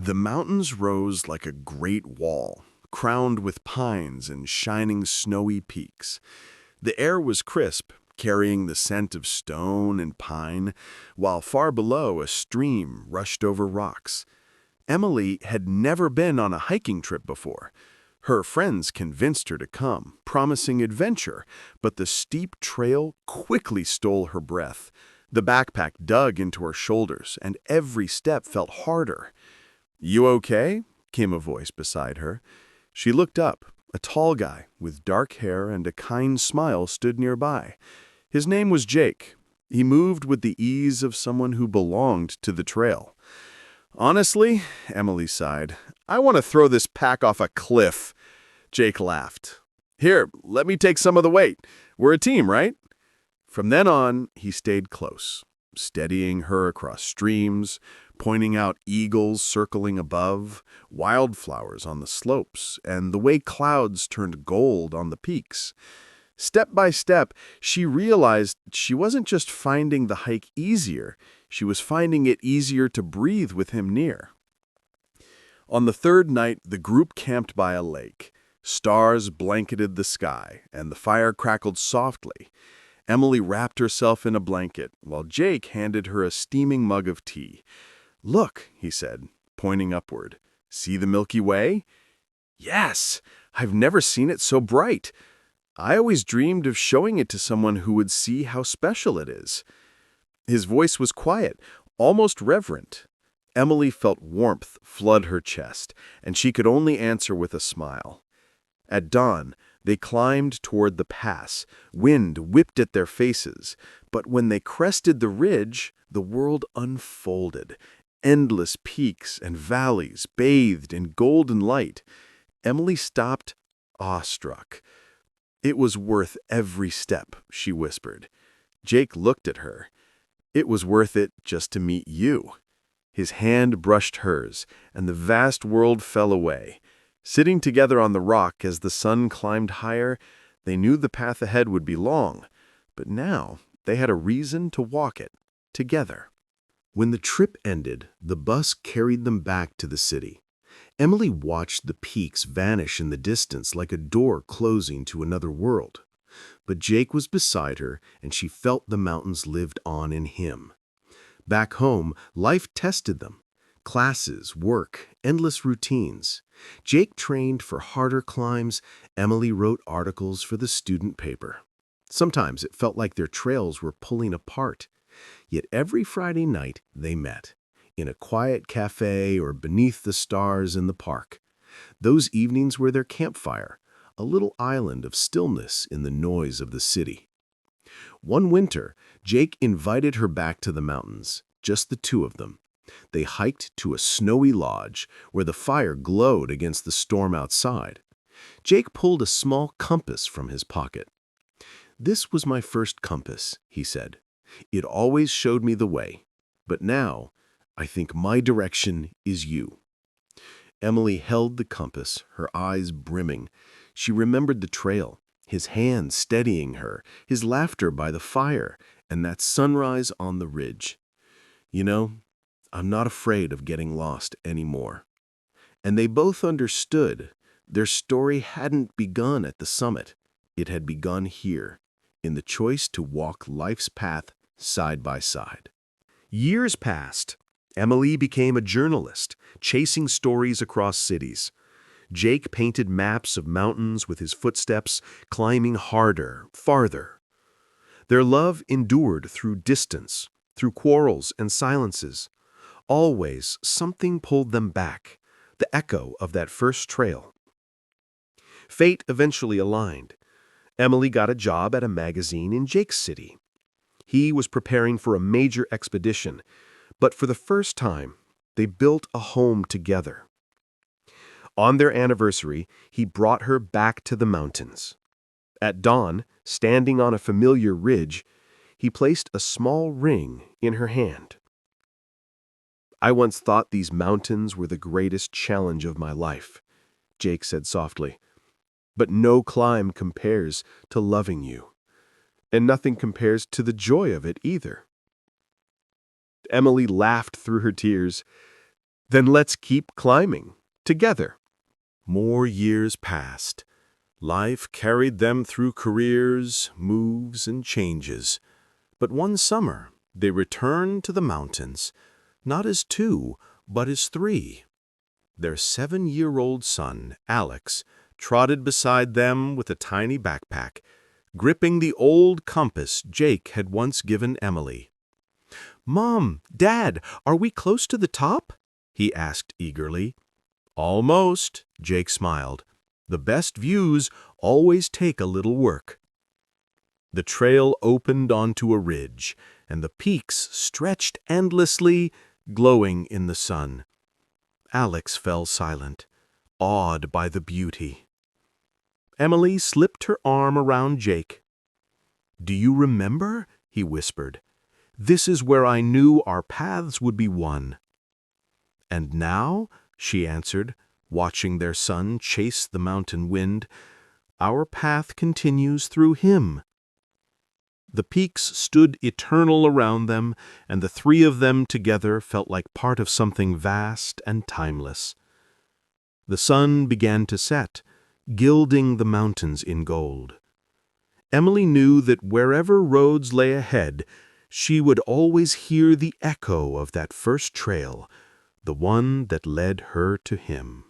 The mountains rose like a great wall, crowned with pines and shining snowy peaks. The air was crisp, carrying the scent of stone and pine, while far below a stream rushed over rocks. Emily had never been on a hiking trip before. Her friends convinced her to come, promising adventure, but the steep trail quickly stole her breath. The backpack dug into her shoulders, and every step felt harder. "You okay?" came a voice beside her. She looked up. A tall guy with dark hair and a kind smile stood nearby. His name was Jake. He moved with the ease of someone who belonged to the trail. "Honestly," Emily sighed, "I want to throw this pack off a cliff." Jake laughed. "Here, let me take some of the weight. We're a team, right?" From then on, he stayed close, steadying her across streams, pointing out eagles circling above, wildflowers on the slopes, and the way clouds turned gold on the peaks. Step by step, she realized she wasn't just finding the hike easier, she was finding it easier to breathe with him near. On the third night, the group camped by a lake. Stars blanketed the sky, and the fire crackled softly. Emily wrapped herself in a blanket, while Jake handed her a steaming mug of tea. "Look," he said, pointing upward. "See the Milky Way?" "Yes! I've never seen it so bright. I always dreamed of showing it to someone who would see how special it is." His voice was quiet, almost reverent. Emily felt warmth flood her chest, and she could only answer with a smile. At dawn, they climbed toward the pass. Wind whipped at their faces, but when they crested the ridge, the world unfolded. Endless peaks and valleys bathed in golden light. Emily stopped, awestruck. "It was worth every step," she whispered. Jake looked at her. "It was worth it just to meet you." His hand brushed hers, and the vast world fell away. Sitting together on the rock as the sun climbed higher, they knew the path ahead would be long, but now they had a reason to walk it together. When the trip ended, the bus carried them back to the city. Emily watched the peaks vanish in the distance like a door closing to another world. But Jake was beside her, and she felt the mountains lived on in him. Back home, life tested them. Classes, work, endless routines. Jake trained for harder climbs. Emily wrote articles for the student paper. Sometimes it felt like their trails were pulling apart. Yet every Friday night they met, in a quiet cafe or beneath the stars in the park. Those evenings were their campfire, a little island of stillness in the noise of the city. One winter, Jake invited her back to the mountains, just the two of them. They hiked to a snowy lodge where the fire glowed against the storm outside. Jake pulled a small compass from his pocket. "This was my first compass," he said. "It always showed me the way. But now, I think my direction is you." Emily held the compass, her eyes brimming. She remembered the trail, his hand steadying her, his laughter by the fire, and that sunrise on the ridge. "You know, I'm not afraid of getting lost anymore." And they both understood. Their story hadn't begun at the summit. It had begun here, in the choice to walk life's path side by side. Years passed. Emily became a journalist, chasing stories across cities. Jake painted maps of mountains with his footsteps, climbing harder, farther. Their love endured through distance, through quarrels and silences. Always, something pulled them back, the echo of that first trail. Fate eventually aligned. Emily got a job at a magazine in Jake's city. He was preparing for a major expedition, but for the first time, they built a home together. On their anniversary, he brought her back to the mountains. At dawn, standing on a familiar ridge, he placed a small ring in her hand. "I once thought these mountains were the greatest challenge of my life," Jake said softly. "But no climb compares to loving you. And nothing compares to the joy of it either." Emily laughed through her tears. Then let's keep climbing, together. More years passed. Life carried them through careers, moves, and changes. But one summer, they returned to the mountains, not as two, but as three. Their 7-year-old son, Alex, trotted beside them with a tiny backpack, gripping the old compass Jake had once given Emily. "Mom, Dad, are we close to the top?" he asked eagerly. "Almost," Jake smiled. "The best views always take a little work." The trail opened onto a ridge, and the peaks stretched endlessly, glowing in the sun. Alex fell silent, awed by the beauty. Emily slipped her arm around Jake. "Do you remember?" he whispered. "This is where I knew our paths would be one." "And now," she answered, watching their son chase the mountain wind, "our path continues through him." The peaks stood eternal around them, and the three of them together felt like part of something vast and timeless. The sun began to set, gilding the mountains in gold. Emily knew that wherever roads lay ahead, she would always hear the echo of that first trail, the one that led her to him.